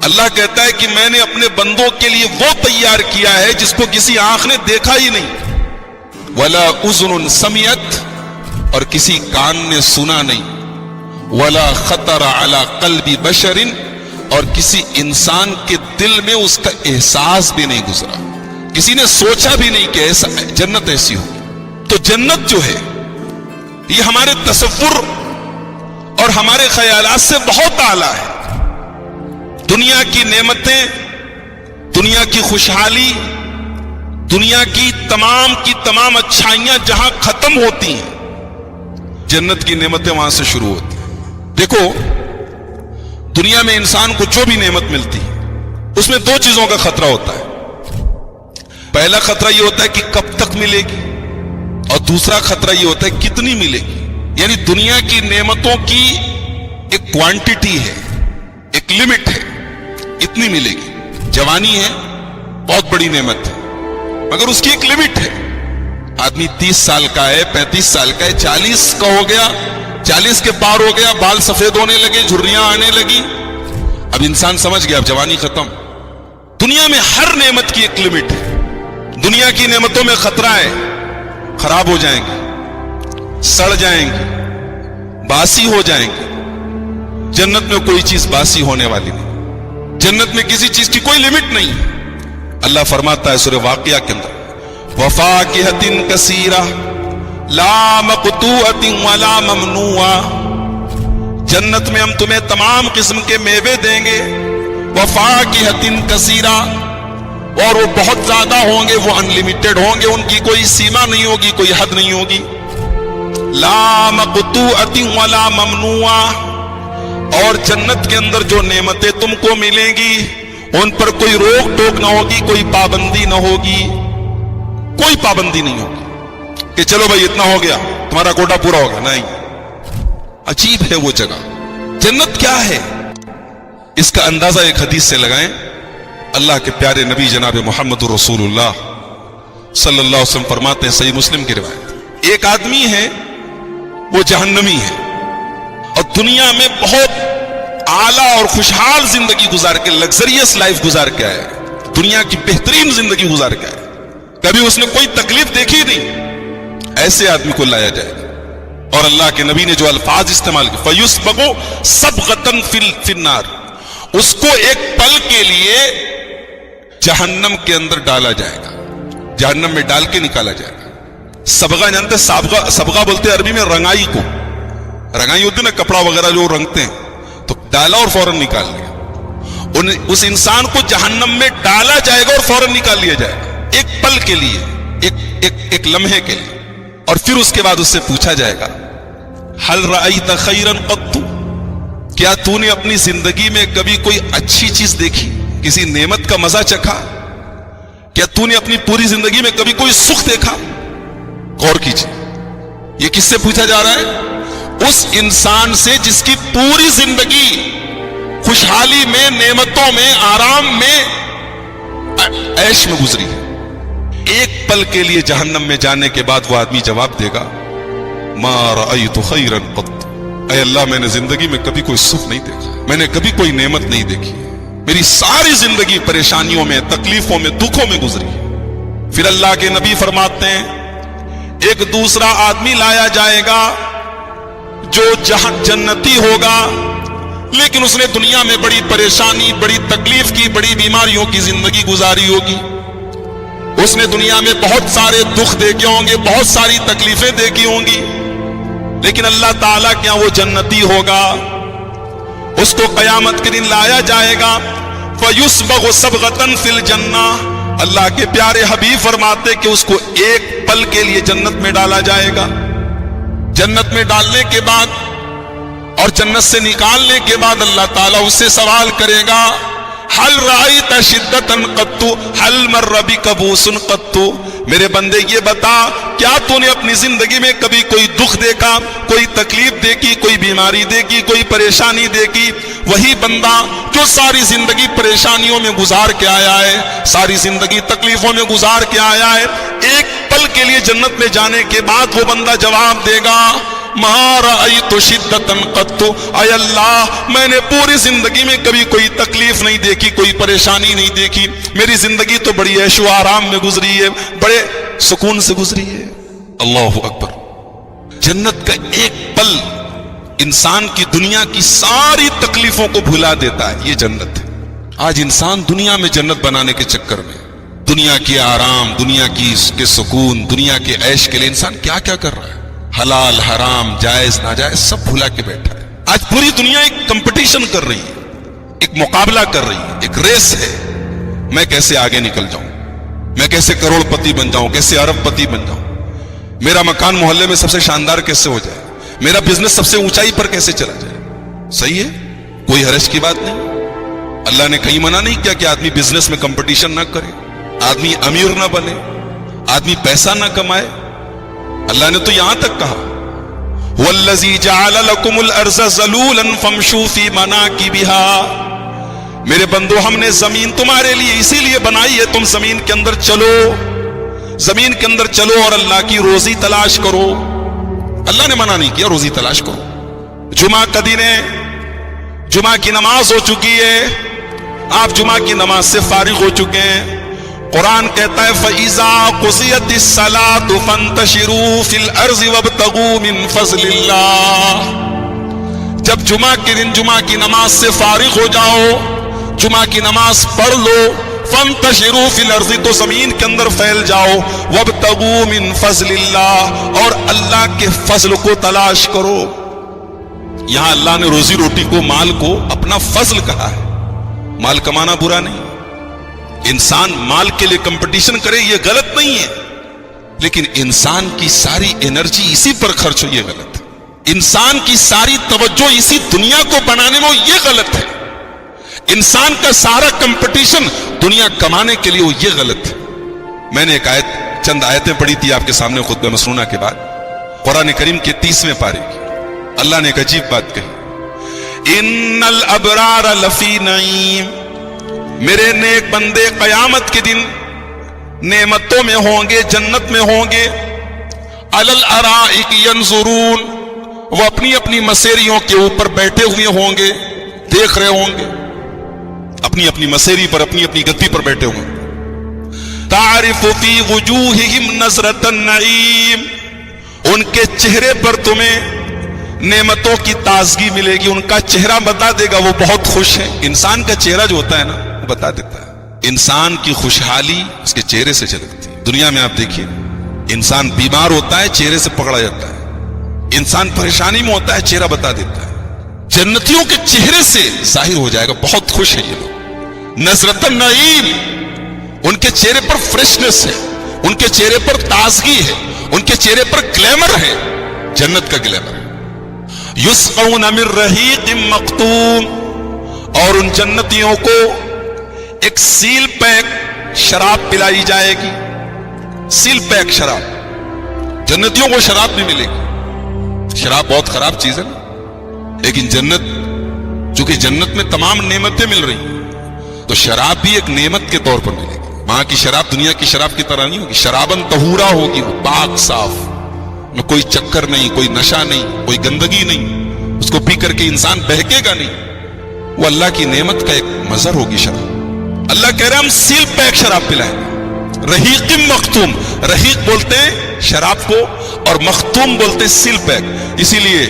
اللہ کہتا ہے کہ میں نے اپنے بندوں کے لیے وہ تیار کیا ہے جس کو کسی آنکھ نے دیکھا ہی نہیں، ولا اذن سمعت، اور کسی کان نے سنا نہیں، ولا خطر علی قلب بشر، اور کسی انسان کے دل میں اس کا احساس بھی نہیں گزرا، کسی نے سوچا بھی نہیں کہ ایسا جنت ایسی ہوگی۔ تو جنت جو ہے یہ ہمارے تصور اور ہمارے خیالات سے بہت اعلیٰ ہے۔ دنیا کی نعمتیں، دنیا کی خوشحالی، دنیا کی تمام اچھائیاں جہاں ختم ہوتی ہیں، جنت کی نعمتیں وہاں سے شروع ہوتی ہیں۔ دیکھو دنیا میں انسان کو جو بھی نعمت ملتی ہے اس میں دو چیزوں کا خطرہ ہوتا ہے۔ پہلا خطرہ یہ ہوتا ہے کہ کب تک ملے گی، اور دوسرا خطرہ یہ ہوتا ہے کتنی ملے گی۔ یعنی دنیا کی نعمتوں کی ایک کوانٹٹی ہے، ایک لمٹ ہے، اتنی ملے گی۔ جوانی ہے بہت بڑی نعمت ہے، مگر اس کی ایک لمٹ ہے۔ آدمی 30 سال کا ہے، 35 سال کا ہے، 40 کا ہو گیا، 40 کے پار ہو گیا، بال سفید ہونے لگے، جھریاں آنے لگی، اب انسان سمجھ گیا اب جوانی ختم۔ دنیا میں ہر نعمت کی ایک لمٹ ہے۔ دنیا کی نعمتوں میں خطرہ ہے، خراب ہو جائیں گی، سڑ جائیں گی، باسی ہو جائیں گی۔ جنت میں کوئی چیز باسی ہونے والی نہیں، جنت میں کسی چیز کی کوئی لمٹ نہیں۔ اللہ فرماتا ہے سورہ واقعہ کے اندر، وَفَاكِهَةٍ كَثِيرَةٍ لَا مَقْطُوعَةٍ وَلَا مَمْنُوعَةٍ، جنت میں ہم تمہیں تمام قسم کے میوے دیں گے۔ وَفَاكِهَةٍ كَثِيرَةٍ، اور وہ بہت زیادہ ہوں گے، وہ انلمیٹڈ ہوں گے، ان کی کوئی سیما نہیں ہوگی، کوئی حد نہیں ہوگی۔ لا مقطوعة ولا ممنوعة، اور جنت کے اندر جو نعمتیں تم کو ملیں گی ان پر کوئی روک ٹوک نہ ہوگی، کوئی پابندی نہ ہوگی، کوئی پابندی نہیں ہوگی کہ چلو بھائی اتنا ہو گیا تمہارا کوٹا پورا ہوگا، نہیں۔ عجیب ہے وہ جگہ۔ جنت کیا ہے اس کا اندازہ ایک حدیث سے لگائیں۔ اللہ کے پیارے نبی جناب محمد رسول اللہ صلی اللہ علیہ وسلم فرماتے ہیں، صحیح مسلم کی روایت، ایک آدمی ہے وہ جہنمی ہے اور دنیا میں بہت اعلیٰ اور خوشحال زندگی گزار کے، لگزریس لائف گزار کے آیا ہے، دنیا کی بہترین زندگی گزار کے آیا ہے، کبھی اس نے کوئی تکلیف دیکھی نہیں۔ ایسے آدمی کو لایا جائے گا اور اللہ کے نبی نے جو الفاظ استعمال کیے، فَيُسْبَغُ صَبْغَةً فِي النَّارِ، اس کو ایک پل کے لیے جہنم کے اندر ڈالا جائے گا، جہنم میں ڈال کے نکالا جائے گا۔ صبغہ جانتے ہیں؟ صبغہ بولتے ہیں عربی میں رنگائی کو، رنگائی ہوتی ہے نا کپڑا وغیرہ جو رنگتے ہیں، تو ڈالا اور فوراً نکال لیا۔ اس انسان کو جہنم میں ڈالا جائے گا اور فوراً نکال لیا جائے گا، ایک پل کے لیے، ایک لمحے کے لیے، اور پھر اس کے بعد اس سے پوچھا جائے گا، ہل رأیت خیرا قط، کیا تو نے اپنی زندگی میں کبھی کوئی اچھی چیز دیکھی، کسی نعمت کا مزہ چکھا؟ کیا تو نے اپنی پوری زندگی میں کبھی کوئی سکھ دیکھا؟ غور کیجیے، یہ کس سے پوچھا جا رہا ہے؟ اس انسان سے جس کی پوری زندگی خوشحالی میں، نعمتوں میں، آرام میں، عیش میں گزری ہے۔ ایک پل کے لیے جہنم میں جانے کے بعد وہ آدمی جواب دے گا، ما رأیت خیرا قط، اے اللہ میں نے زندگی میں کبھی کوئی سکھ نہیں دیکھا، میں نے کبھی کوئی نعمت نہیں دیکھی، میری ساری زندگی پریشانیوں میں، تکلیفوں میں، دکھوں میں گزری۔ پھر اللہ کے نبی فرماتے ہیں ایک دوسرا آدمی لایا جائے گا جو جنتی ہوگا، لیکن اس نے دنیا میں بڑی پریشانی، بڑی تکلیف کی، بڑی بیماریوں کی زندگی گزاری ہوگی، اس نے دنیا میں بہت سارے دکھ دیکھے ہوں گے، بہت ساری تکلیفیں دیکھی ہوں گی، لیکن اللہ تعالیٰ کیا وہ جنتی ہوگا؟ اس کو قیامت کے دن لایا جائے گا، فَيُسْبَغُ صَبْغَةً فِي الْجَنَّةِ، اللہ کے پیارے حبیب فرماتے کہ اس کو ایک پل کے لیے جنت میں ڈالا جائے گا۔ جنت میں ڈالنے کے بعد اور جنت سے نکالنے کے بعد اللہ تعالیٰ اس سے سوال کرے گا، حل رأیت شدتاً قط، حل مر بک بؤس قط، میرے بندے یہ بتا کیا تو نے اپنی زندگی میں کبھی کوئی دکھ دیکھا، کوئی تکلیف دیکھی، کوئی بیماری دیکھی، کوئی پریشانی دیکھی؟ وہی بندہ جو ساری زندگی پریشانیوں میں گزار کے آیا ہے، ساری زندگی تکلیفوں میں گزار کے آیا ہے، ایک پل کے لیے جنت میں جانے کے بعد وہ بندہ جواب دے گا، ما رأيت شدة قط، اے اللہ میں نے پوری زندگی میں کبھی کوئی تکلیف نہیں دیکھی، کوئی پریشانی نہیں دیکھی، میری زندگی تو بڑی عیش و آرام میں گزری ہے، بڑے سکون سے گزری ہے۔ اللہ اکبر۔ جنت کا ایک پل انسان کی دنیا کی ساری تکلیفوں کو بھلا دیتا ہے، یہ جنت ہے۔ آج انسان دنیا میں جنت بنانے کے چکر میں، دنیا کے آرام، دنیا کے سکون، دنیا کے عیش کے لیے انسان کیا کیا کر رہا ہے، حلال حرام جائز ناجائز سب بھلا کے بیٹھا ہے۔ آج پوری دنیا ایک کمپٹیشن کر رہی ہے، ایک مقابلہ کر رہی ہے، ایک ریس ہے، میں کیسے آگے نکل جاؤں، میں کیسے کروڑ پتی بن جاؤں، کیسے ارب پتی بن جاؤں، میرا مکان محلے میں سب سے شاندار کیسے ہو جائے، میرا بزنس سب سے اونچائی پر کیسے چلا جائے۔ صحیح ہے، کوئی حرج کی بات نہیں، اللہ نے کہیں منع نہیں کیا کہ آدمی بزنس میں کمپٹیشن نہ کرے، آدمی امیر نہ بنے، آدمی پیسہ نہ کمائے۔ اللہ نے تو یہاں تک کہا وَالَّذِي جَعَلَ لَكُمُ الْأَرْضَ ذَلُولًا فَامْشُوا فِي مَنَاكِبِهَا، میرے بندو ہم نے زمین تمہارے لیے اسی لیے بنائی ہے، تم زمین کے اندر چلو، زمین کے اندر چلو اور اللہ کی روزی تلاش کرو۔ اللہ نے منع نہیں کیا، روزی تلاش کرو۔ جمعہ کا دن ہے، جمعہ کی نماز ہو چکی ہے، آپ جمعہ کی نماز سے فارغ ہو چکے ہیں۔ قرآن کہتا ہے فَإِذَا قُضِيَتِ الصَّلَاةُ فَانتَشِرُوا فِي الْأَرْضِ وَابْتَغُوا مِن فَضْلِ اللَّهِ، جب جمعہ کے دن جمعہ کی نماز سے فارغ ہو جاؤ، جمعہ کی نماز پڑھ لو، فَانتَشِرُوا فِي الْأَرْضِ تو زمین کے اندر پھیل جاؤ، وَابْتَغُوا مِن فَضْلِ اللَّهِ اور اللہ کے فضل کو تلاش کرو۔ یہاں اللہ نے روزی روٹی کو، مال کو اپنا فضل کہا ہے۔ مال کمانا برا نہیں، انسان مال کے لیے کمپٹیشن کرے یہ غلط نہیں ہے، لیکن انسان کی ساری انرجی اسی پر خرچ ہو یہ غلط ہے، انسان کی ساری توجہ اسی دنیا کو بنانے میں ہو یہ غلط ہے، انسان کا سارا کمپٹیشن دنیا کمانے کے لیے ہو یہ غلط ہے۔ میں نے ایک آیت، چند آیتیں پڑھی تھی آپ کے سامنے خطبہ مسنونہ کے بعد، قرآن کریم کے 30ویں پارے کی۔ اللہ نے ایک عجیب بات کہی، ان الابرار لفی نعیم، میرے نیک بندے قیامت کے دن نعمتوں میں ہوں گے، جنت میں ہوں گے، علی الارائک ینظرون، وہ اپنی اپنی مسیریوں کے اوپر بیٹھے ہوئے ہوں گے، دیکھ رہے ہوں گے، اپنی اپنی مسیری پر، اپنی اپنی گدی پر بیٹھے ہوں گے۔ تعرف فی وجوہہم نظرۃ النعیم، ان کے چہرے پر تمہیں نعمتوں کی تازگی ملے گی، ان کا چہرہ بتا دے گا وہ بہت خوش ہے۔ انسان کا چہرہ جو ہوتا ہے نا وہ بتا دیتا ہے، انسان کی خوشحالی اس کے چہرے سے جھلکتی ہے۔ دنیا میں آپ دیکھیے، انسان بیمار ہوتا ہے چہرے سے پکڑا جاتا ہے، انسان پریشانی میں ہوتا ہے چہرہ بتا دیتا ہے۔ جنتیوں کے چہرے سے ظاہر ہو جائے گا بہت خوش ہے یہ لوگ۔ نظرۃ النعیم، ان کے چہرے پر فریشنس ہے، ان کے چہرے پر تازگی ہے، ان کے چہرے پر گلیمر ہے، جنت کا گلیمر ہے۔ یسقون من رحیق مختوم، اور ان جنتیوں کو ایک سیل پیک شراب پلائی جائے گی، سیل پیک شراب۔ جنتیوں کو شراب بھی ملے گی، شراب بہت خراب چیز ہے نا، لیکن جنت، چونکہ جنت میں تمام نعمتیں مل رہی ہیں تو شراب بھی ایک نعمت کے طور پر ملے گی۔ وہاں کی شراب دنیا کی شراب کی طرح نہیں ہوگی، شرابن طہورا ہوگی، وہ پاک صاف، میں کوئی چکر نہیں، کوئی نشہ نہیں، کوئی گندگی نہیں، اس کو پی کر کے انسان بہکے گا نہیں، وہ اللہ کی نعمت کا ایک مظہر ہوگی شراب۔ اللہ کہہ رہے ہیں ہم سیل پیک شراب پلائیں گے، رحیق مختوم، رحیق بولتے ہیں شراب کو اور مختوم بولتے ہیں سیل پیک۔ اسی لیے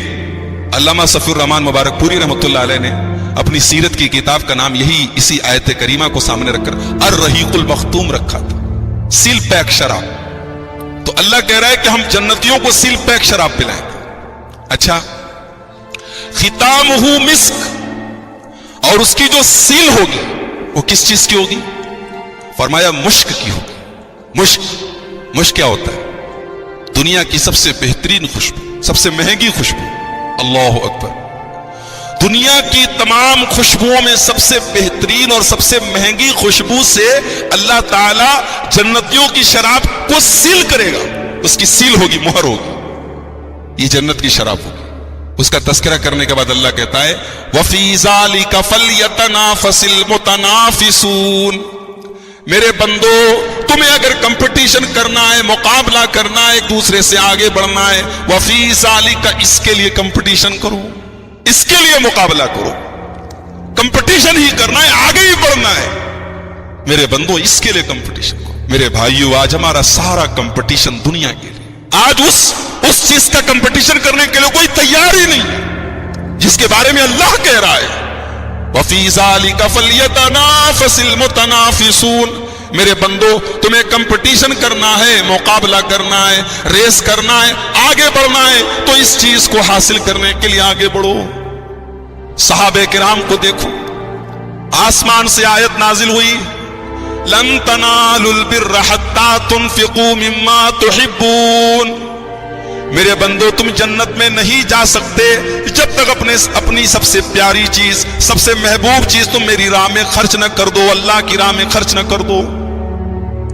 علامہ صفی الرحمان مبارک پوری رحمۃ اللہ علیہ نے اپنی سیرت کی کتاب کا نام یہی اسی آیت کریمہ کو سامنے رکھ کر الرحیق المختوم رکھا تھا، سیل پیک شراب۔ تو اللہ کہہ رہا ہے کہ ہم جنتیوں کو سیل پیک شراب پلائیں گے۔ اچھا، ختامہ مسک، اور اس کی جو سیل ہوگی وہ کس چیز کی ہوگی؟ فرمایا مشک کی ہوگی۔ مشک، مشک کیا ہوتا ہے؟ دنیا کی سب سے بہترین خوشبو، سب سے مہنگی خوشبو۔ اللہ اکبر۔ دنیا کی تمام خوشبوؤں میں سب سے بہترین اور سب سے مہنگی خوشبو سے اللہ تعالی جنتیوں کی شراب کو سیل کرے گا، اس کی سیل ہوگی، مہر ہوگی، یہ جنت کی شراب ہوگی۔ اس کا تذکرہ کرنے کے بعد اللہ کہتا ہے وَفِي ذَلِكَ فَلْيَتَنَافَسِ الْمُتَنَافِسُونَ، میرے بندو تمہیں اگر کمپٹیشن کرنا ہے، مقابلہ کرنا ہے، ایک دوسرے سے آگے بڑھنا ہے، وفی ذالک، اس کے لیے کمپٹیشن کرو، اس کے لیے مقابلہ کرو، کمپٹیشن ہی کرنا ہے، آگے ہی بڑھنا ہے میرے بندو، اس کے لیے کمپٹیشن کرو۔ میرے بھائیو آج ہمارا سارا کمپٹیشن دنیا کے لیے، آج اس چیز کا کمپٹیشن کرنے کے لیے کوئی تیار ہی نہیں جس کے بارے میں اللہ کہہ رہا ہے وَفِي ذَلِكَ فَلْيَتَنَافَسِ الْمُتَنَافِسُونَ۔ میرے بندو تمہیں کمپٹیشن کرنا ہے، مقابلہ کرنا ہے، ریس کرنا ہے، آگے بڑھنا ہے، تو اس چیز کو حاصل کرنے کے لیے آگے بڑھو۔ صحابہ کرام کو دیکھو، آسمان سے آیت نازل ہوئی لَن تَنَالُوا الْبِرَّ حَتَّى تُنْفِقُوا مِمَّا تُحِبُّونَ۔ میرے بندو تم جنت میں نہیں جا سکتے جب تک اپنی سب سے پیاری چیز، سب سے محبوب چیز تم میری راہ میں خرچ نہ کر دو، اللہ کی راہ میں خرچ نہ کر دو۔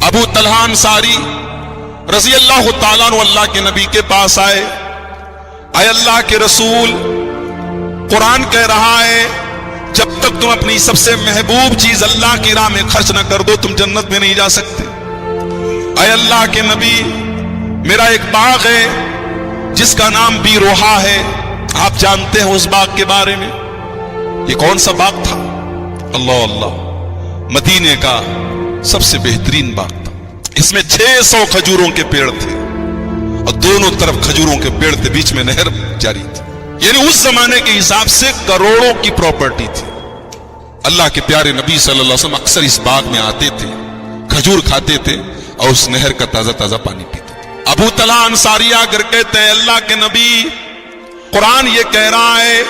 ابو طلحہ انصاری رضی اللہ تعالیٰ عنہ اللہ کے نبی کے پاس آئے، اے اللہ کے رسول، قرآن کہہ رہا ہے جب تک تم اپنی سب سے محبوب چیز اللہ کی راہ میں خرچ نہ کر دو تم جنت میں نہیں جا سکتے۔ اے اللہ کے نبی، میرا ایک باغ ہے جس کا نام بی روحا ہے، آپ جانتے ہیں اس باغ کے بارے میں؟ یہ کون سا باغ تھا؟ اللہ اللہ، مدینے کا سب سے بہترین باغ تھا۔ اس میں 600 کھجوروں کے پیڑ تھے اور دونوں طرف کھجوروں کے پیڑ تھے، بیچ میں نہر جاری تھی، یعنی اس زمانے کے حساب سے کروڑوں کی پراپرٹی تھی۔ اللہ کے پیارے نبی صلی اللہ علیہ وسلم اکثر اس باغ میں آتے تھے، کھجور کھاتے تھے اور اس نہر کا تازہ تازہ پانی پیتے تھے۔ ابو طلحہ انصاری آ کر کہتے ہیں اللہ کے نبی، قرآن یہ کہہ رہا ہے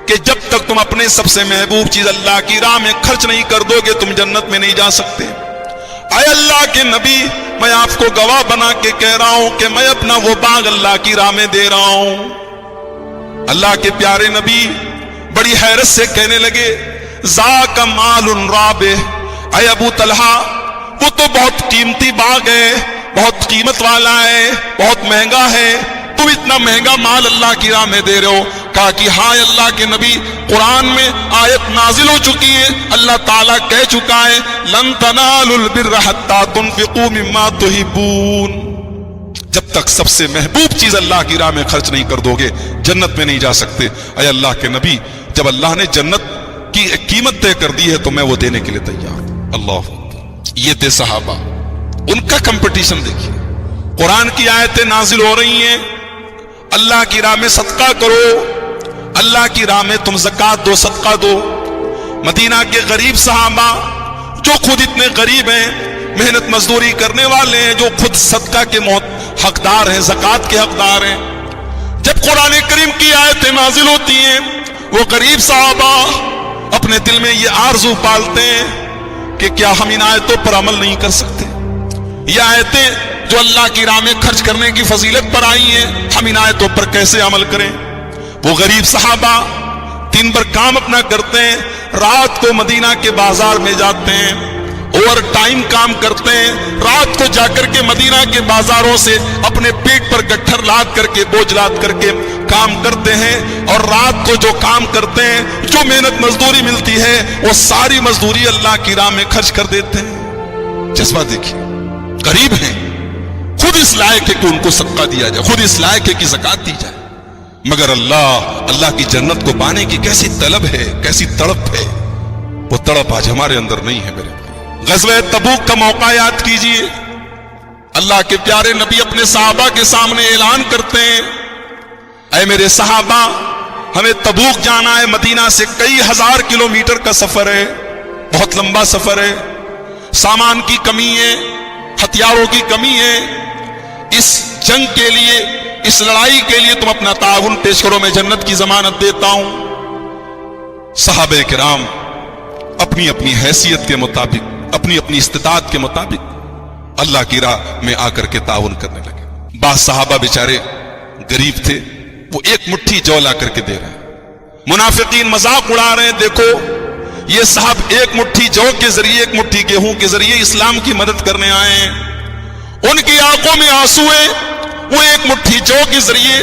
کہ جب تک تم اپنے سب سے محبوب چیز اللہ کی راہ میں خرچ نہیں کر دو گے تم جنت میں نہیں جا سکتے۔ اے اللہ کے نبی، میں آپ کو گواہ بنا کے کہہ رہا ہوں کہ میں اپنا وہ باغ اللہ کی راہ میں دے رہا ہوں۔ اللہ کے پیارے نبی بڑی حیرت سے کہنے لگے ذاک مال رابح، اے ابو طلحہ وہ تو بہت قیمتی باغ ہے، بہت قیمت والا ہے، بہت مہنگا ہے، تم اتنا مہنگا مال اللہ کی راہ میں دے رہے ہو؟ کہا کہ ہاں اللہ کے نبی، قرآن میں آیت نازل ہو چکی ہے، اللہ تعالیٰ کہہ چکا ہے لن تنالوا البر حتى تنفقوا مما تحبون۔ جب تک سب سے محبوب چیز اللہ کی راہ میں خرچ نہیں کر دو گے جنت میں نہیں جا سکتے۔ اے اللہ کے نبی، جب اللہ نے جنت کی ایک قیمت طے کر دی ہے تو میں وہ دینے کے لیے تیار ہوں۔ اللہ، یہ تھے صحابہ، ان کا کمپٹیشن دیکھیے۔ قرآن کی آیتیں نازل ہو رہی ہیں، اللہ کی راہ میں صدقہ کرو، اللہ کی راہ میں تم زکوٰۃ دو، صدقہ دو۔ مدینہ کے غریب صحابہ جو خود اتنے غریب ہیں، محنت مزدوری کرنے والے ہیں، جو خود صدقہ کے حقدار ہیں، زکوٰۃ کے حقدار ہیں، جب قرآن کریم کی آیتیں نازل ہوتی ہیں وہ غریب صحابہ اپنے دل میں یہ آرزو پالتے ہیں کہ کیا ہم ان آیتوں پر عمل نہیں کر سکتے؟ یہ آیتیں جو اللہ کی راہ میں خرچ کرنے کی فضیلت پر آئی ہیں، ہم ان آیتوں پر کیسے عمل کریں؟ وہ غریب صحابہ دن بھر کام اپنا کرتے ہیں، رات کو مدینہ کے بازار میں جاتے ہیں، اوور ٹائم کام کرتے ہیں، رات کو جا کر کے مدینہ کے بازاروں سے اپنے پیٹ پر گٹھر لاد کر کے، بوجھ لاد کر کے کام کرتے ہیں، اور رات کو جو کام کرتے ہیں، جو محنت مزدوری ملتی ہے وہ ساری مزدوری اللہ کی راہ میں خرچ کر دیتے ہیں۔ جذبہ دیکھیے، غریب ہیں، خود اس لائق ہے کہ ان کو صدقہ دیا جائے، خود اس لائق ہے کہ زکوٰۃ دی جائے، مگر اللہ کی جنت کو پانے کی کیسی طلب ہے، کیسی تڑپ ہے، وہ تڑپ آج ہمارے اندر نہیں ہے۔ میرے بھائی، غزوہ تبوک کا موقع یاد کیجئے، اللہ کے پیارے نبی اپنے صحابہ کے سامنے اعلان کرتے ہیں، اے میرے صحابہ، ہمیں تبوک جانا ہے، مدینہ سے کئی ہزار کلومیٹر کا سفر ہے، بہت لمبا سفر ہے، سامان کی کمی ہے، ہتھیاروں کی کمی ہے، اس جنگ کے لیے، اس لڑائی کے لیے تم اپنا تعاون پیش کرو، میں جنت کی ضمانت دیتا ہوں۔ صحابہ کرام اپنی اپنی حیثیت کے مطابق، اپنی اپنی استطاعت کے مطابق اللہ کی راہ میں آ کر کے تعاون کرنے لگے۔ بعض صحابہ بیچارے غریب تھے، وہ ایک مٹھی جو لا کر کے دے رہے ہیں، منافقین مذاق اڑا رہے ہیں، دیکھو یہ صاحب ایک مٹھی جو کے ذریعے، ایک مٹھی گیہوں کے ذریعے اسلام کی مدد کرنے آئے ہیں، ان کی آنکھوں میں آنسو ہیں، وہ ایک مٹھی جو کے ذریعے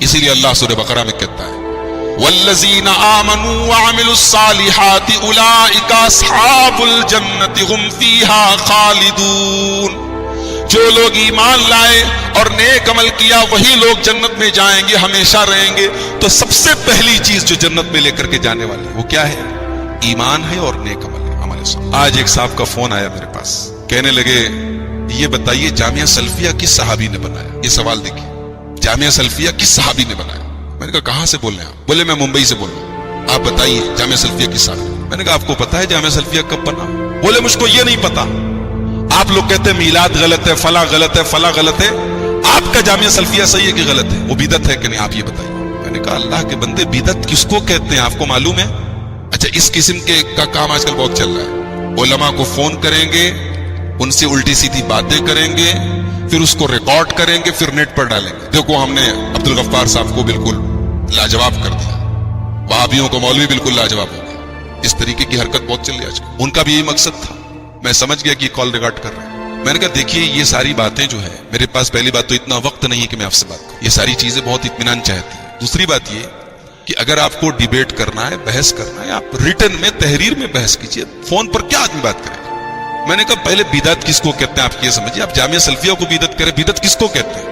اسی لیے اللہ سورہ بقرہ میں کہتا ہے والذین آمنوا وعملوا الصالحات اولئک اصحاب الجنۃ هم فیہا خالدون. جو لوگ ایمان لائے اور نیک عمل کیا وہی لوگ جنت میں جائیں گے، ہمیشہ رہیں گے. تو سب سے پہلی چیز جو جنت میں لے کر کے جانے والے وہ کیا ہے؟ ایمان ہے اور نیک عمل ہے، عمل صالح. آج ایک صاحب کا فون آیا میرے پاس، کہنے لگے یہ بتائیے جامعہ سلفیہ کس صحابی نے بنایا؟ یہ سوال دیکھیے، جامعہ سلفیہ کس صحابی نے بنایا؟ میں نے کہا کہاں سے بول رہے ہیں آپ؟ بولے میں ممبئی سے بول رہا ہوں. آپ بتائیے جامعہ سلفیہ کس صحابی؟ میں نے کہا آپ کو پتا ہے جامعہ سلفیہ کب بنا؟ بولے مجھ کو یہ نہیں پتا. آپ لوگ کہتے ہیں میلاد غلط ہے، فلاں غلط ہے، فلاں غلط ہے، آپ کا جامعہ سلفیہ صحیح ہے کہ غلط ہے؟ وہ بدعت ہے کہ نہیں آپ یہ بتائیے. میں نے کہا اللہ کے بندے بدعت کس کو کہتے ہیں آپ کو معلوم ہے؟ اچھا اس قسم کے کا کام آج کل بہت چل رہا ہے. علماء کو فون کریں گے، ان سے الٹی سیدھی باتیں کریں گے، پھر اس کو ریکارڈ کریں گے، پھر نیٹ پر ڈالیں گے. دیکھو ہم نے عبدالغفار صاحب کو بالکل لاجواب کر دیا، وہابیوں کو مولوی بالکل لاجواب ہو گیا. اس طریقے کی حرکت بہت چل رہی ہے آج کل. ان کا بھی یہی مقصد تھا. میں سمجھ گیا کہ کال ریکارڈ کر رہے ہیں. میں نے کہا دیکھیے یہ ساری باتیں جو ہے میرے پاس، پہلی بات تو اتنا وقت نہیں ہے کہ میں آپ سے بات کروں. یہ ساری چیزیں بہت اطمینان چاہتی ہیں. دوسری بات یہ کہ اگر آپ کو ڈیبیٹ کرنا ہے، بحث کرنا ہے، آپ ریٹن میں تحریر میں بحث کیجئے. فون پر کیا آدمی بات کرے گا؟ میں نے کہا پہلے بدعت کس کو کہتے ہیں آپ یہ سمجھیے. آپ جامعہ سلفیہ کو بدعت کریں، بدعت کس کو کہتے ہیں؟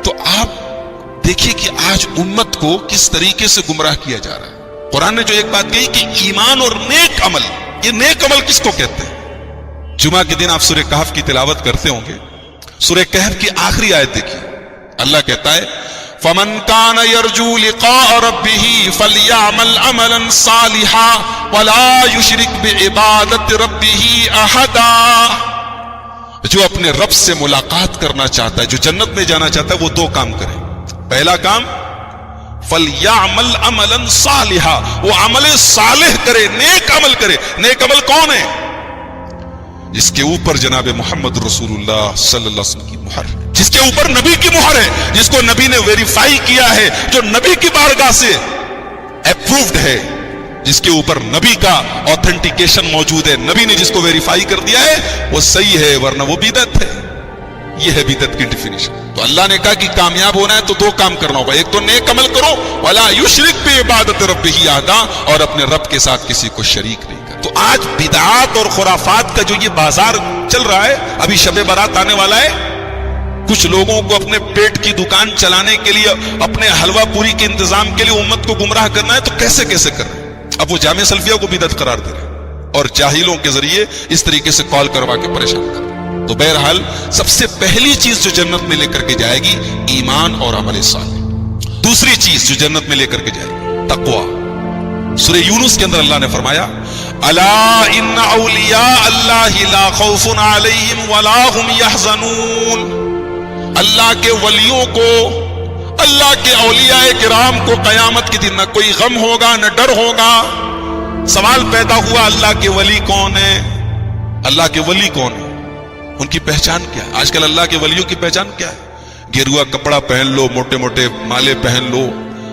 تو آپ دیکھیے کہ آج امت کو کس طریقے سے گمراہ کیا جا رہا ہے. قرآن نے جو ایک بات کہی کہ ایمان اور نیک عمل، یہ نیک عمل کس کو کہتے ہیں؟ جمعہ کے دن آپ سورہ کہف کی تلاوت کرتے ہوں گے. سورہ کہف کی آخری آیت دیکھیے، اللہ کہتا ہے فَمَنْ كَانَ يَرْجُو لِقَاءَ رَبِّهِ فَلْيَعْمَلْ عَمَلًا صَالِحًا وَلَا يُشْرِكْ بِعِبَادَةِ رَبِّهِ أَحَدًا. جو اپنے رب سے ملاقات کرنا چاہتا ہے، جو جنت میں جانا چاہتا ہے، وہ دو کام کرے. پہلا کام فَلْيَعْمَلْ عَمَلًا صَالِحًا، وہ عمل صالح کرے، نیک عمل کرے. نیک عمل کون ہے؟ جس کے اوپر جناب محمد رسول اللہ صلی اللہ علیہ وسلم کی مہر ہے، جس کے اوپر نبی کی مہر ہے، جس کو نبی نے ویریفائی کیا ہے، جو نبی کی بارگاہ سے اپرووڈ ہے، جس کے اوپر نبی کا آتھینٹیکیشن موجود ہے، نبی نے جس کو ویریفائی کر دیا ہے وہ صحیح ہے، ورنہ وہ بدعت ہے. یہ ہے بدعت کی ڈیفینیشن. تو اللہ نے کہا کہ کامیاب ہونا ہے تو دو کام کرنا ہوگا. ایک تو نیک عمل کرو، وَلَا يُشْرِكْ بِعِبَادَةِ رَبِّهِ أَحَدًا، اور اپنے رب کے ساتھ کسی کو شریک نہیں کرو. تو آج بدعات اور خرافات کا جو یہ بازار چل رہا ہے، ابھی شب برات آنے والا ہے، کچھ لوگوں کو اپنے پیٹ کی دکان چلانے کے لیے، اپنے حلوہ پوری کے انتظام کے لیے امت کو گمراہ کرنا ہے. تو کیسے کیسے کر رہے ہیں؟ اب وہ جامعہ سلفیہ کو بدعت قرار دے رہے ہیں اور جاہلوں کے ذریعے اس طریقے سے کال کروا کے پریشان کر رہے ہیں. تو بہرحال سب سے پہلی چیز جو جنت میں لے کر کے جائے گی ایمان اور عمل صالح. دوسری چیز جو جنت میں لے کر کے جائے گی تقویٰ. سورہ یونس کے اندر اللہ نے فرمایا الا ان اولیاء اللہ لا خوف علیہم ولا هم يحزنون. اللہ کے ولیوں کو، اللہ کے اولیاء کرام کو قیامت کے دن نہ کوئی غم ہوگا نہ ڈر ہوگا. سوال پیدا ہوا اللہ کے ولی کون ہے؟ اللہ کے ولی کون ہے؟ ان کی پہچان کیا ہے؟ آج کل اللہ کے ولیوں کی پہچان کیا ہے؟ گیروا کپڑا پہن لو، موٹے موٹے مالے پہن لو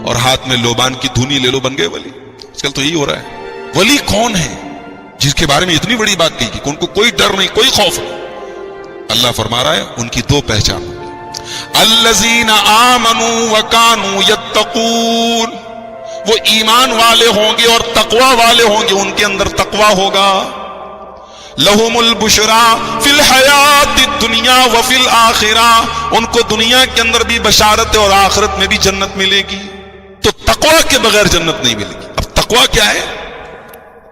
اور ہاتھ میں لوبان کی دھونی لے لو، بن گئے ولی. آج کل تو یہی ہو رہا ہے. ولی کون ہے جس کے بارے میں اتنی بڑی بات کہی کہ ان کو کوئی ڈر نہیں، کوئی خوف نہیں؟ اللہ فرما رہا ہے ان کی دو پہچان ہوگی. الذین آمنوا وکانوا یتقون، وہ ایمان والے ہوں گے اور تقوی والے ہوں گے، ان کے اندر تقوی ہوگا. لہم البشرا فی الحیات الدنیا وفی الآخرہ، ان کو دنیا کے اندر بھی بشارت ہے اور آخرت میں بھی جنت ملے گی. تو تقوی کے بغیر جنت نہیں ملے گی. اب تقوی کیا ہے؟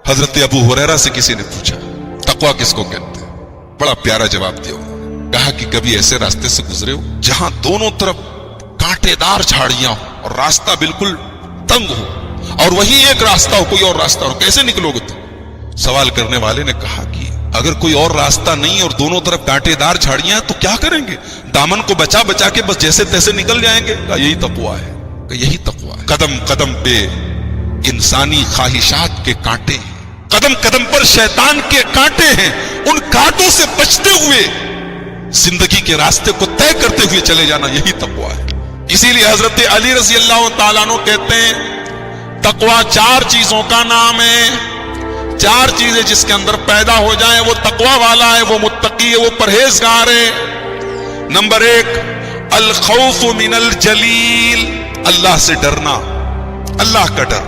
حضرت ابو ہریرہ سے کسی نے پوچھا تقوی کس کو کہتے ہیں؟ بڑا پیارا جواب دیا. کہا کہ کبھی ایسے راستے سے گزرے ہو جہاں دونوں طرف کانٹے دار جھاڑیاں ہو اور راستہ بالکل تنگ ہو، اور وہی ایک راستہ ہو، کوئی اور راستہ ہو، کیسے نکلو گے تم؟ سوال کرنے والے نے کہا کہ اگر کوئی اور راستہ نہیں اور دونوں طرف کانٹے دار جھاڑیاں تو کیا کریں گے؟ دامن کو بچا بچا کے بس جیسے تیسے نکل جائیں گے. کہا یہی تقویٰ ہے، کہ یہی تقویٰ ہے. قدم قدم پہ انسانی خواہشات کے کانٹے ہیں، قدم قدم پر شیطان کے کانٹے ہیں. ان کانٹوں سے بچتے ہوئے زندگی کے راستے کو طے کرتے ہوئے چلے جانا، یہی تقویٰ ہے. اسی لیے حضرت علی رضی اللہ تعالیٰ عنہ کہتے ہیں تقویٰ چار چیزوں کا نام ہے. چار چیزیں جس کے اندر پیدا ہو جائیں وہ تقویٰ والا ہے، وہ متقی ہے، وہ پرہیزگار ہے. نمبر ایک الخوف من الجلیل، اللہ سے ڈرنا، اللہ کا ڈر.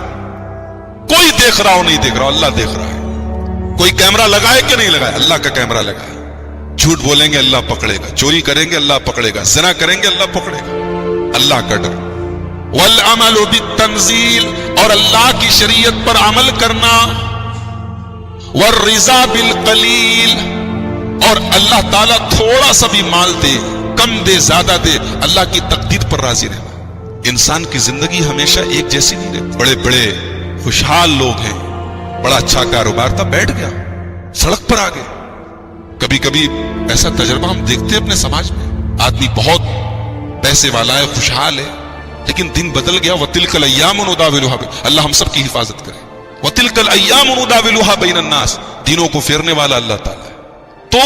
کوئی دیکھ رہا ہو نہیں دیکھ رہا ہو، اللہ دیکھ رہا ہے. کوئی کیمرہ لگائے کہ نہیں لگائے؟ اللہ کا کیمرہ لگائے. جھوٹ بولیں گے اللہ پکڑے گا، چوری کریں گے اللہ پکڑے گا، زنا کریں گے اللہ پکڑے گا. اللہ کا ڈر. والعمل بالتنزیل، اور اللہ کی شریعت پر عمل کرنا. والرضا بالقلیل، اور اللہ تعالیٰ تھوڑا سا بھی مال دے، کم دے زیادہ دے، اللہ کی تقدیر پر راضی رہنا. انسان کی زندگی ہمیشہ ایک جیسی نہیں رہتی. بڑے بڑے خوشحال لوگ ہیں، بڑا اچھا کاروبار تھا، بیٹھ گیا، سڑک پر آ گئے. کبھی کبھی ایسا تجربہ ہم دیکھتے ہیں اپنے سماج میں. آدمی بہت پیسے والا ہے، خوشحال ہے، لیکن دن بدل گیا. وَتِلْكَ الْأَيَّامُ نُدَاوِلُهَا، اللہ ہم سب کی حفاظت کرے. وَتِلْكَ الْأَيَّامُ نُدَاوِلُهَا بَيْنَ النَّاسِ، دنوں کو پھیرنے والا اللہ تعالیٰ ہے. تو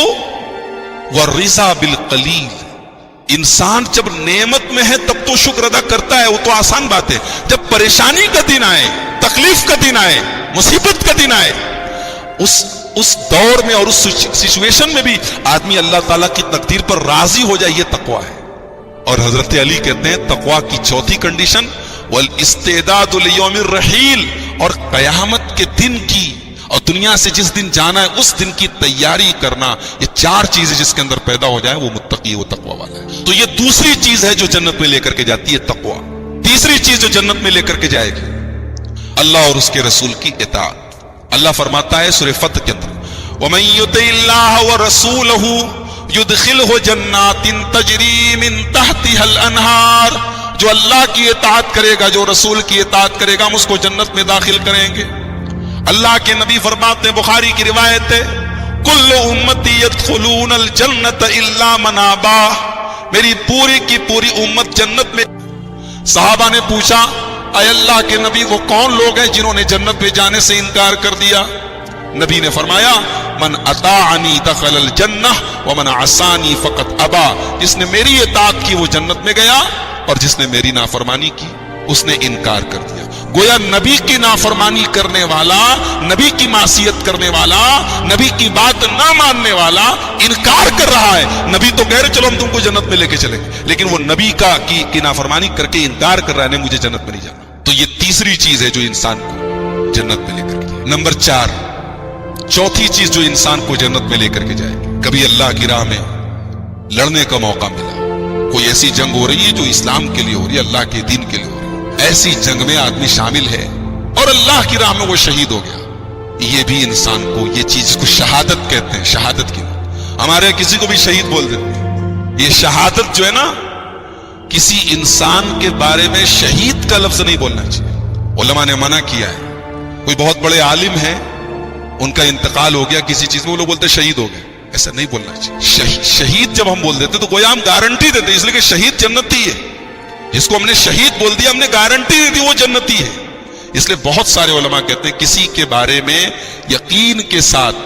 وَالرِّضَا بِالْقَلِيلِ، انسان جب نعمت میں ہے تب تو شکر ادا کرتا ہے، وہ تو آسان بات ہے. جب پریشانی کا دن آئے، تکلیف کا دن آئے، مصیبت کا دن آئے، اس دور میں اور اس سچویشن میں بھی آدمی اللہ تعالیٰ کی تقدیر پر راضی ہو جائے، یہ تقویٰ ہے. اور حضرت علی کہتے ہیں تقویٰ کی چوتھی کنڈیشن والاستعداد لیوم الرحیل، اور قیامت کے دن کی اور دنیا سے جس دن جانا ہے اس دن کی تیاری کرنا. یہ چار چیزیں جس کے اندر پیدا ہو جائے وہ متقی، وہ تقویٰ والا ہے. تو یہ دوسری چیز ہے جو جنت میں لے کر کے جاتی ہے، تقویٰ. تیسری چیز جو جنت میں لے کر کے جائے گی اللہ اور اس کے رسول کی اطاعت. اللہ فرماتا ہے سورہ فتح کے اندر وَمَن يُطِعِ اللَّهَ وَرَسُولَهُ يُدْخِلْهُ جَنَّاتٍ تَجْرِي مِن تَحْتِهَا الْأَنْهَارُ، جو اللہ کی اطاعت کرے گا، جو رسول کی اطاعت کرے گا، ہم اس کو جنت میں داخل کریں گے. اللہ کے نبی فرماتے ہیں، بخاری کی روایت ہے، کل امتی يدخلون الجنت الا من ابا، میری پوری کی پوری امت جنت میں. صحابہ نے پوچھا اے اللہ کے نبی وہ کون لوگ ہیں جنہوں نے جنت میں جانے سے انکار کر دیا؟ نبی نے فرمایا من اطاعنی دخل الجنہ ومن عصانی فقط ابا، جس نے میری اطاعت کی وہ جنت میں گیا، اور جس نے میری نافرمانی کی اس نے انکار کر دیا. گویا نبی کی نافرمانی کرنے والا، نبی کی معصیت کرنے والا، نبی کی بات نہ ماننے والا انکار کر رہا ہے. نبی تو کہہ رہے چلو ہم تم کو جنت میں لے کے چلیں گے، لیکن وہ نبی کی نافرمانی کر کے انکار کر رہا ہے، نہیں مجھے جنت میں نہیں جانا. تو یہ تیسری چیز ہے جو انسان کو جنت میں لے کر کے جائے. نمبر 4، چوتھی چیز جو انسان کو جنت میں لے کر کے جائے گی، کبھی اللہ کی راہ میں لڑنے کا موقع ملا، کوئی ایسی جنگ ہو رہی ہے جو اسلام کے لیے ہو رہی ہے، اللہ کے دین کے لیے ہو رہی ہے، ایسی جنگ میں آدمی شامل ہے اور اللہ کی راہ میں وہ شہید ہو گیا، یہ بھی انسان کو، یہ چیز کو شہادت کہتے ہیں، شہادت کی بات. ہمارے کسی کو بھی شہید بول دیتے ہیں. یہ شہادت جو ہے نا، کسی انسان کے بارے میں شہید کا لفظ نہیں بولنا چاہیے. علماء نے منع کیا ہے. کوئی بہت بڑے عالم ہیں، ان کا انتقال ہو گیا کسی چیز میں، وہ لوگ بولتے ہیں شہید ہو گئے، ایسا نہیں بولنا چاہیے. شہید جب ہم بول دیتے تو گویا ہم گارنٹی دیتے، اس لیے کہ شہید جنتی ہے. جس کو ہم نے شہید بول دیا ہم نے گارنٹی دے دی وہ جنتی ہے. اس لیے بہت سارے علماء کہتے ہیں کسی کے بارے میں یقین کے ساتھ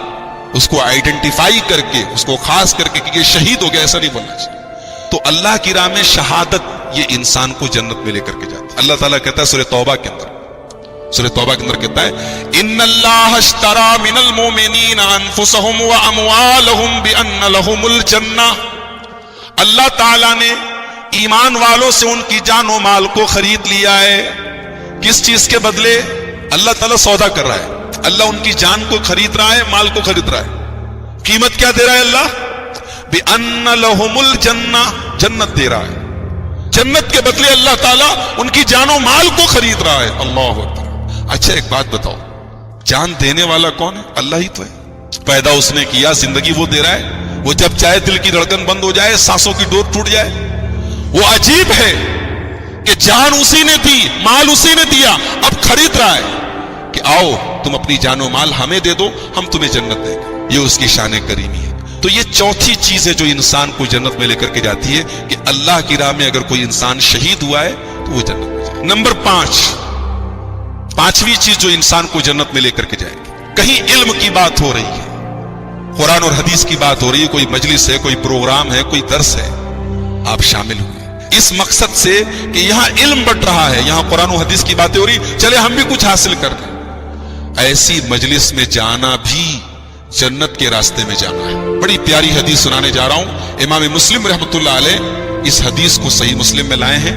اس کو آئیڈینٹیفائی کر کے، اس کو خاص کر کے کہ یہ شہید ہو گیا، ایسا نہیں بولنا چاہیے. تو اللہ کی راہ میں شہادت یہ انسان کو جنت میں لے کر کے جاتی ہے. اللہ تعالیٰ کہتا ہے سورہ توبہ کے اندر، سورہ توبہ کے اندر کہتا ہے ان اللہ اشترى من المؤمنین انفسهم واموالهم بان لهم الجنہ، اللہ تعالیٰ نے ایمان والوں سے ان کی جان و مال کو خرید لیا ہے. کس چیز کے بدلے؟ اللہ تعالیٰ سودا کر رہا ہے، اللہ ان کی جان کو خرید رہا ہے، مال کو خرید رہا ہے. قیمت کیا دے رہا ہے اللہ؟ بِأَنَّ لَهُمُ الْجَنَّةِ، جنت دے رہا ہے. جنت کے بدلے اللہ تعالیٰ ان کی جان و مال کو خرید رہا ہے. اللہ اکبر. اچھا ایک بات بتاؤ، جان دینے والا کون ہے؟ اللہ ہی تو ہے. پیدا اس نے کیا، زندگی وہ دے رہا ہے. وہ جب چاہے دل کی دھڑکن بند ہو جائے، سانسوں کی ڈور ٹوٹ جائے. وہ عجیب ہے کہ جان اسی نے دی، مال اسی نے دیا، اب خرید رہا ہے کہ آؤ تم اپنی جان و مال ہمیں دے دو، ہم تمہیں جنت دیں گے. یہ اس کی شان کریمی ہے. تو یہ چوتھی چیز ہے جو انسان کو جنت میں لے کر کے جاتی ہے کہ اللہ کی راہ میں اگر کوئی انسان شہید ہوا ہے تو وہ جنت میں جائے. نمبر 5، پانچویں چیز جو انسان کو جنت میں لے کر کے جائے گی، کہیں علم کی بات ہو رہی ہے، قرآن اور حدیث کی بات ہو رہی ہے، کوئی مجلس ہے، کوئی پروگرام ہے، کوئی درس ہے، آپ شامل ہوئے اس مقصد سے کہ یہاں علم بڑھ رہا ہے، یہاں قرآن و حدیث کی باتیں ہو رہی، چلے ہم بھی کچھ حاصل کر لیں. ایسی مجلس میں جانا بھی جنت کے راستے میں جانا ہے. بڑی پیاری حدیث سنانے جا رہا ہوں. امام مسلم رحمۃ اللہ علیہ اس حدیث کو صحیح مسلم میں لائے ہیں.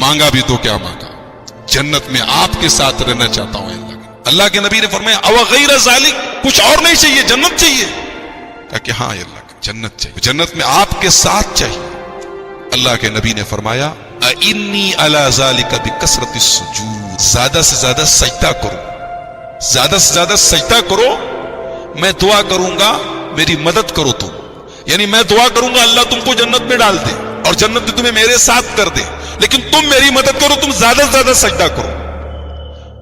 مانگا بھی تو کیا مانگا؟ جنت میں آپ کے ساتھ رہنا چاہتا ہوں اللہ کے نبی نے فرمایا او غیر ذالک، کچھ اور نہیں چاہیے، جنت چاہیے؟ کہا کہ ہاں اللہ کی جنت چاہیے، جنت میں آپ کے ساتھ چاہیے۔ اللہ کے نبی نے فرمایا انی علی ذالک بکثرۃ السجود، زیادہ سے زیادہ سجدہ کرو، زیادہ سے زیادہ سجدہ کرو، میں دعا کروں گا میری مدد کرو تم، یعنی میں دعا کروں گا اللہ تم کو جنت میں ڈال دے اور جنت میں تمہیں میرے ساتھ کر دے، لیکن تم میری مدد کرو، تم زیادہ سے زیادہ سجدہ کرو۔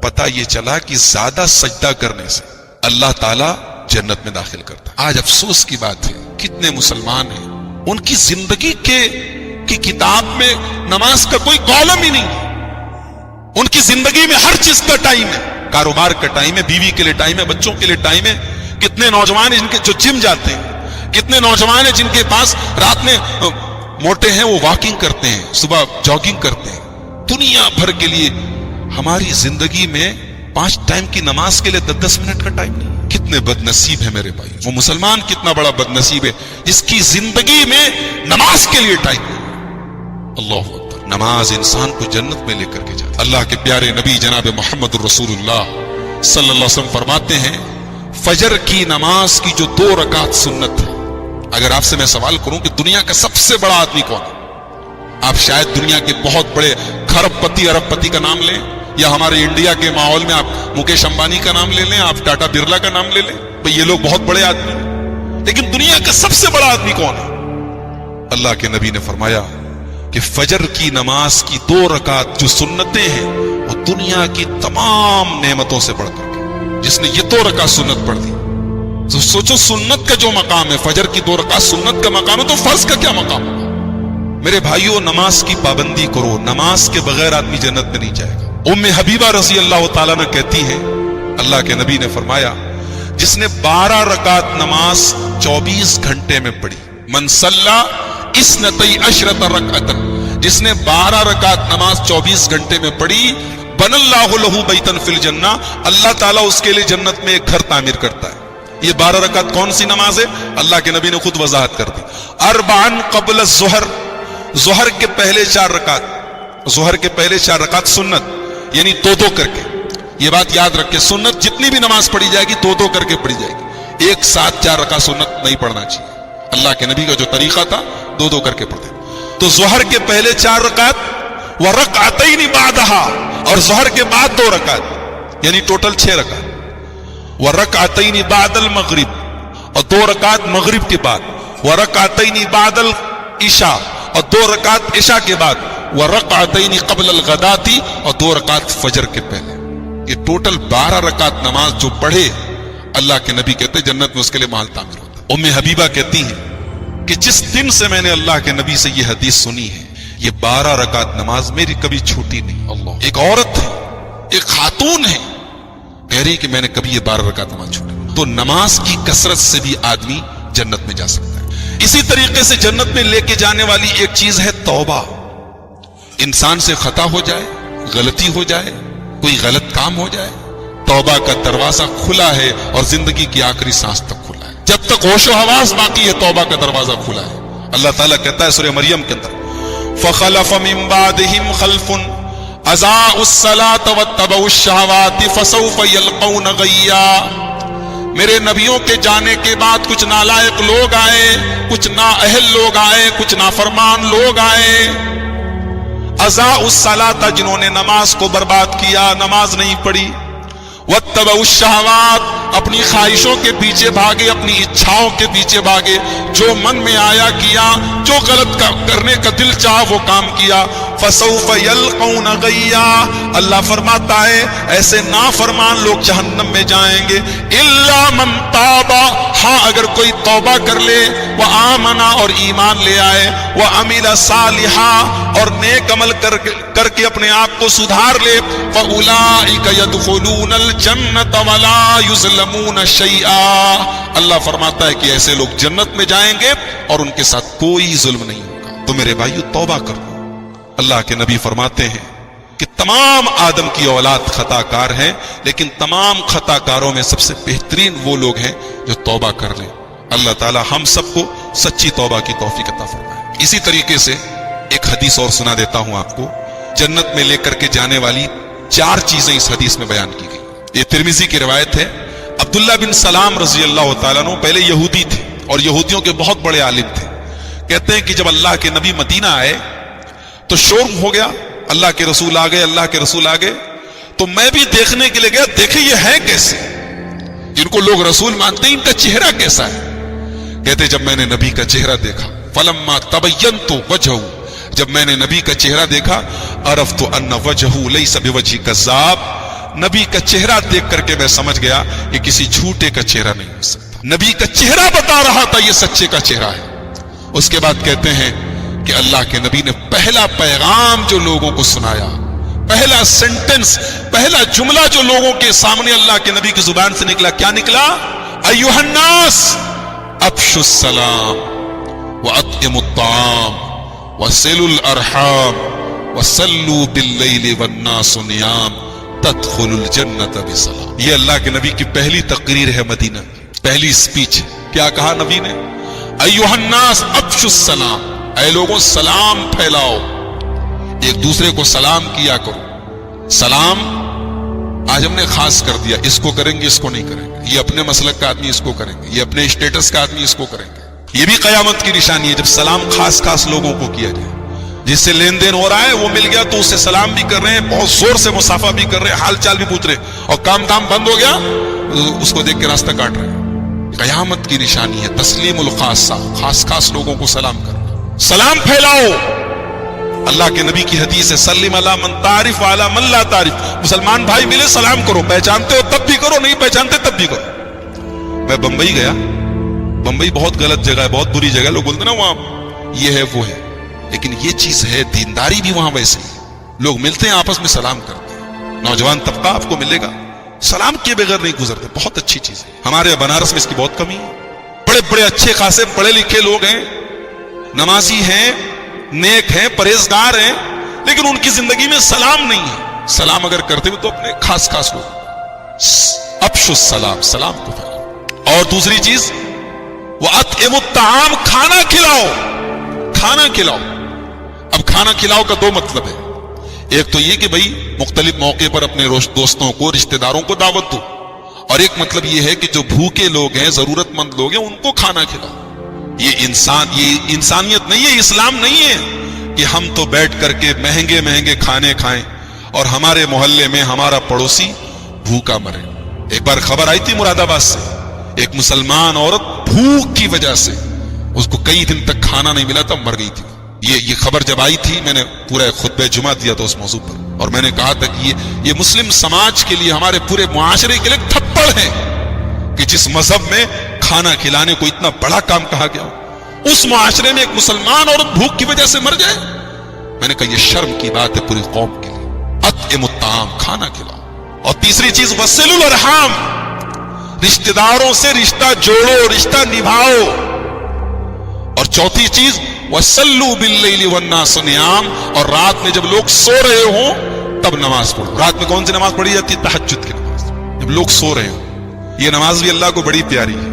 پتہ یہ چلا کہ زیادہ سجدہ کرنے سے اللہ تعالیٰ جنت میں داخل کرتا ہے۔ آج افسوس کی بات ہے کتنے مسلمان ہیں ان کی زندگی کی کتاب میں نماز کا کوئی کالم ہی نہیں ہے، ان کی زندگی میں ہر چیز کا ٹائم ہے، کاروبار کا ٹائم ہے، بیوی کے لیے ٹائم ہے، بچوں کے لیے ٹائم ہے۔ کتنے نوجوان ہیں جن کے جو جم جاتے ہیں، کتنے نوجوان ہیں جن کے پاس رات میں موٹے ہیں وہ واکنگ کرتے ہیں، صبح جاگنگ کرتے ہیں، دنیا بھر کے لیے۔ ہماری زندگی میں 5 ٹائم کی نماز کے لیے 10 منٹ کا ٹائم نہیں۔ کتنے بد نصیب ہے میرے بھائی، وہ مسلمان کتنا بڑا بد نصیب ہے جس کی زندگی میں نماز کے لیے ٹائم نہیں۔ اللہ اکبر، نماز انسان کو جنت میں لے کر کے جاتا ہے۔ اللہ کے پیارے نبی جناب محمد الرسول اللہ صلی اللہ علیہ وسلم فرماتے ہیں فجر کی نماز کی جو 2 رکعت سنت ہے، اگر آپ سے میں سوال کروں کہ دنیا کا سب سے بڑا آدمی کون ہے، آپ شاید دنیا کے بہت بڑے کھرب پتی ارب پتی کا نام لیں، یا ہمارے انڈیا کے ماحول میں آپ مکیش امبانی کا نام لے لیں، آپ ٹاٹا برلا کا نام لے لیں، بھئی یہ لوگ بہت بڑے آدمی ہیں، لیکن دنیا کا سب سے بڑا آدمی کون ہے؟ اللہ کے نبی نے فرمایا کہ فجر کی نماز کی 2 رکعت جو سنتیں ہیں وہ دنیا کی تمام نعمتوں سے بڑھ کر کے، جس نے یہ 2 رکعت سنت پڑھ دی تو سوچو سنت کا جو مقام ہے، فجر کی 2 رکعت سنت کا مقام ہے، تو فرض کا کیا مقام ہوگا؟ میرے بھائیوں نماز کی پابندی کرو، نماز کے بغیر آدمی جنت میں نہیں جائے گا۔ ام حبیبہ رضی اللہ تعالیٰ نے کہتی ہیں اللہ کے نبی نے فرمایا جس نے 12 رکعت نماز 24 گھنٹے میں پڑھی، من صلی 12 رکعتا، جس نے 12 رکعت نماز 24 گھنٹے میں پڑھی، بن اللہ لہ بیتا فی الجنہ، اللہ تعالیٰ اس کے لیے جنت میں ایک گھر تعمیر کرتا ہے۔ یہ 12 رکعت کون سی نماز ہے؟ اللہ کے نبی نے خود وضاحت کر دی، 4 قبل الظہر، ظہر کے پہلے 4 رکعت، ظہر کے پہلے 4 رکعت سنت، یعنی 2 کر کے۔ یہ بات یاد رکھے، سنت جتنی بھی نماز پڑھی جائے گی 2 کر کے پڑھی جائے گی، ایک ساتھ 4 رکعت سنت نہیں پڑھنا چاہیے۔ اللہ کے نبی کا جو طریقہ تھا 2 کر کے پڑھتے، تو ظہر کے پہلے 4 رکعت ورکعتین بعدہا، اور ظہر کے بعد 2 رکعت، یعنی ٹوٹل 6 رکعت، ورکعتین بعد المغرب، اور 2 رکعت مغرب کے بعد، ورکعتین بعد العشاء، اور 2 رکعت عشاء کے بعد، ورکعتین قبل الغداۃ، اور 2 رکعت فجر کے پہلے۔ یہ ٹوٹل 12 رکعت نماز جو پڑھے، اللہ کے نبی کہتے ہیں جنت میں اس کے لیے محل تعمیر ہوتا ہے۔ ام حبیبہ کہتی ہیں کہ جس دن سے میں نے اللہ کے نبی سے یہ حدیث سنی ہے، یہ 12 رکعت نماز میری کبھی چھوٹی نہیں۔ اللہ، ایک عورت ہے، ایک خاتون ہے، کہہ رہی کہ میں نے کبھی یہ 12 رکعت نماز چھوٹی نہیں۔ تو نماز کی کثرت سے بھی آدمی جنت میں جا سکتا ہے۔ اسی طریقے سے جنت میں لے کے جانے والی ایک چیز ہے توبہ۔ انسان سے خطا ہو جائے، غلطی ہو جائے، کوئی غلط کام ہو جائے، توبہ کا دروازہ کھلا ہے اور زندگی کی آخری سانس تک کھلا ہے، جب تک ہوش و حواس باقی ہے توبہ کا دروازہ کھلا ہے۔ اللہ تعالیٰ کہتا ہے سورہ مریم کے اندر فَخَلَفَ مِن بَعْدِهِمْ خَلْفٌ أَضَاعُوا الصَّلَاةَ وَاتَّبَعُوا الشَّهَوَاتِ فَسَوْفَ يَلْقَوْنَ غَيًّا۔ میرے نبیوں کے جانے کے بعد کچھ نالائق لوگ آئے، کچھ نااہل لوگ آئے، کچھ نافرمان لوگ آئے، اضاعوا الصلاۃ، جنہوں نے نماز کو برباد کیا، نماز نہیں پڑھی، واتبعوا الشہوات، اپنی خواہشوں کے پیچھے بھاگے، اپنی اچھاؤں کے پیچھے بھاگے، جو من میں آیا کیا، جو غلط کرنے کا دل چاہا وہ کام کیا، فسوف یلقون غیا، اللہ فرماتا ہے ایسے نافرمان لوگ جہنم میں جائیں گے، الا من تاب، ہاں اگر کوئی توبہ کر لے، وآمن، اور ایمان لے آئے، وعمل صالحا، اور نیک عمل کر کے اپنے آپ کو سدھار لے، فاولئک يدخلون الجنة ولا يظلمون شیئا، اللہ فرماتا ہے کہ ایسے لوگ جنت میں جائیں گے اور ان کے ساتھ کوئی ظلم نہیں ہوگا۔ تو میرے بھائیو توبہ کر لو۔ اللہ کے نبی فرماتے ہیں کہ تمام آدم کی اولاد خطا کار ہیں، لیکن تمام خطا کاروں میں سب سے بہترین وہ لوگ ہیں جو توبہ کر لیں۔ اللہ تعالی ہم سب کو سچی توبہ کی توفیق عطا فرمائے۔ اسی طریقے سے ایک حدیث اور سنا دیتا ہوں آپ کو، جنت میں لے کر کے جانے والی 4 چیزیں اس حدیث میں بیان کی گئی۔ یہ ترمذی کی روایت ہے۔ عبداللہ بن سلام رضی اللہ تعالیٰ عنہ پہلے یہودی تھے اور یہودیوں کے بہت بڑے عالم تھے۔ کہتے ہیں کہ جب اللہ کے نبی مدینہ آئے تو شور ہو گیا، اللہ کے رسول آ گئے، اللہ کے رسول آ گئے، تو میں بھی دیکھنے کے لیے گیا، دیکھیں یہ ہے کیسے، جن کو لوگ رسول مانتے ہیں ان کا چہرہ کیسا ہے۔ کہتے جب میں نے نبی کا چہرہ دیکھا، فلما تبینت وجہہ، جب میں نے نبی کا چہرہ دیکھا، عرفت ان وجہہ لیس بوجہ کذاب، نبی کا چہرہ دیکھ کر کے میں سمجھ گیا یہ کسی جھوٹے کا چہرہ نہیں ہو سکتا، نبی کا چہرہ بتا رہا تھا یہ سچے کا چہرہ ہے۔ اس کے بعد کہتے ہیں کہ اللہ کے نبی نے پہلا پیغام جو لوگوں کو سنایا، پہلا سینٹنس، پہلا جملہ جو لوگوں کے سامنے اللہ کے نبی کی زبان سے نکلا، کیا نکلا؟ ایھا الناس افشوا السلام واطعموا الطعام وصلوا الارحام وصلوا باللیل والناس نیام تدخلوا الجنۃ بسلام۔ یہ اللہ کے نبی کی پہلی تقریر ہے مدینہ، پہلی سپیچ۔ کیا کہا نبی نے؟ ایھا الناس افشوا السلام، اے لوگوں سلام پھیلاؤ، ایک دوسرے کو سلام کیا کرو۔ سلام آج ہم نے خاص کر دیا، اس کو کریں گے اس کو نہیں کریں گے، یہ اپنے مسلک کا آدمی اس کو کریں گے، یہ اپنے اسٹیٹس کا آدمی اس کو کریں گے۔ یہ بھی قیامت کی نشانی ہے جب سلام خاص خاص لوگوں کو کیا جائے، جس سے لین دین ہو رہا ہے وہ مل گیا تو اسے سلام بھی کر رہے ہیں، بہت زور سے مصافحہ بھی کر رہے ہیں، حال چال بھی پوچھ رہے ہیں، اور کام دام بند ہو گیا اس کو دیکھ کے راستہ کاٹ رہے ہیں۔ قیامت کی نشانی ہے تسلیم الخاصہ، خاص خاص لوگوں کو سلام کرنا۔ سلام پھیلاؤ، اللہ کے نبی کی حدیث ہے سلم علی من تعرف وعلی من لا تعرف، مسلمان بھائی ملے سلام کرو، پہچانتے ہو تب بھی کرو، نہیں پہچانتے تب بھی کرو۔ میں بمبئی گیا، بمبئی بہت غلط جگہ ہے، بہت بری جگہ، لوگ بولتے نا وہاں یہ ہے وہ ہے، لیکن یہ چیز ہے، دینداری بھی وہاں ویسے ہی، لوگ ملتے ہیں آپس میں سلام کرتے ہیں، نوجوان طبقہ آپ کو ملے گا سلام کے بغیر نہیں گزرتے، بہت اچھی چیز ہے۔ ہمارے بنارس میں اس کی بہت کمی ہے، بڑے بڑے اچھے خاصے پڑھے لکھے لوگ ہیں، نمازی ہیں، نیک ہیں، پرہیزگار ہیں، لیکن ان کی زندگی میں سلام نہیں ہے۔ سلام اگر کرتے ہوئے تو اپنے خاص خاص لوگ، افشوا السلام، سلام کو پھیلاؤ۔ اور دوسری چیز وَأَطْعِمُوا الطَّعَامَ، کھانا کھلاؤ، کھانا کھلاؤ۔ اب کھانا کھلاؤ کا 2 مطلب ہے، ایک تو یہ کہ بھئی مختلف موقع پر اپنے دوستوں کو، رشتہ داروں کو دعوت دو، اور ایک مطلب یہ ہے کہ جو بھوکے لوگ ہیں، ضرورت مند لوگ ہیں، ان کو کھانا کھلاؤ۔ یہ انسانیت نہیں ہے، اسلام نہیں ہے کہ ہم تو بیٹھ کر کے مہنگے مہنگے کھانے کھائیں اور ہمارے محلے میں ہمارا پڑوسی بھوکا مرے۔ ایک بار خبر آئی تھی مراد آباد سے، ایک مسلمان عورت بھوک کی وجہ سے اس کو کئی دن تک کھانا نہیں ملا تھا، مر گئی تھی۔ یہ خبر جب آئی تھی میں نے پورا خطبہ جمعہ دیا تھا اس موضوع پر، اور میں نے کہا تھا کہ یہ مسلم سماج کے لیے، ہمارے پورے معاشرے کے لیے تھپڑ ہے کہ جس مذہب میں کھانا کھلانے کو اتنا بڑا کام کہا گیا ہو، اس معاشرے میں ایک مسلمان عورت بھوک کی وجہ سے مر جائے۔ میں نے کہا یہ شرم کی بات ہے پوری قوم کے لیے۔ اطعموا الطعام، کھانا کھلاؤ۔ اور تیسری چیز وصلوا الارحام، رشتہ داروں سے رشتہ جوڑو، رشتہ نبھاؤ۔ اور چوتھی چیز وصلوا باللیل والناس نیام، اور رات میں جب لوگ سو رہے ہوں تب نماز پڑھو۔ رات میں کون سی نماز پڑھی جاتی ہے؟ تہجد کی نماز، جب لوگ سو رہے ہوں۔ یہ نماز بھی اللہ کو بڑی پیاری ہے۔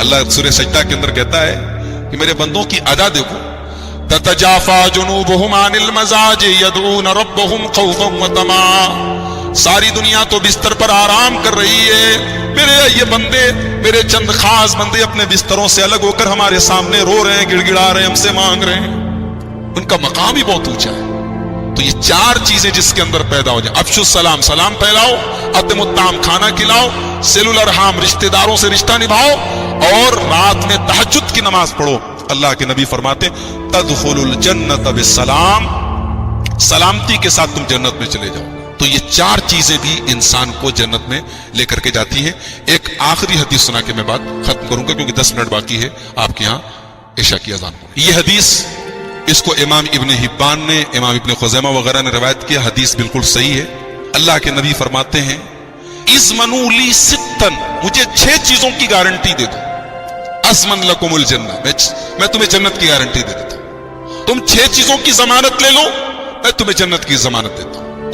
اللہ سورہ سجدہ کے اندر کہتا ہے کہ میرے بندوں کی ادا دیکھو، تتجافا جنوبہم عن المضاجع یدعون ربہم خوفا وطمعا، ساری دنیا تو بستر پر آرام کر رہی ہے، میرے یہ بندے، میرے چند خاص بندے اپنے بستروں سے الگ ہو کر ہمارے سامنے رو رہے ہیں، گڑ گڑا رہے ہیں، ہم سے مانگ رہے ہیں۔ ان کا مقام ہی بہت اونچا ہے۔ تو یہ 4 چیزیں جس کے اندر پیدا ہو جائیں، افشوا السلام، سلام پھیلاؤ، اطعموا الطعام، کھانا کھلاؤ، صلوا الارحام، رشتہ داروں سے رشتہ نبھاؤ، اور رات میں تہجد کی نماز پڑھو۔ اللہ کے نبی فرماتے تدخلوا الجنۃ بالسلام، سلامتی کے ساتھ تم جنت میں چلے جاؤ۔ تو یہ 4 چیزیں بھی انسان کو جنت میں لے کر کے جاتی ہیں۔ ایک آخری حدیث سنا کے میں بات ختم کروں گا کیونکہ 10 منٹ باقی ہے آپ کے ہاں عشاء کی اذان ہو۔ یہ حدیث، اس کو امام ابن حبان نے، امام ابن خزیمہ وغیرہ نے روایت کیا، حدیث بالکل صحیح ہے۔ اللہ کے نبی فرماتے ہیں اضمنوا لی ستن، مجھے 6 چیزوں کی گارنٹی دے دو، اضمن لکم الجنہ، میں تمہیں جنت کی گارنٹی دے دیتا ہوں۔ تم 6 چیزوں کی ضمانت لے لو، میں تمہیں جنت کی ضمانت دیتا ہوں۔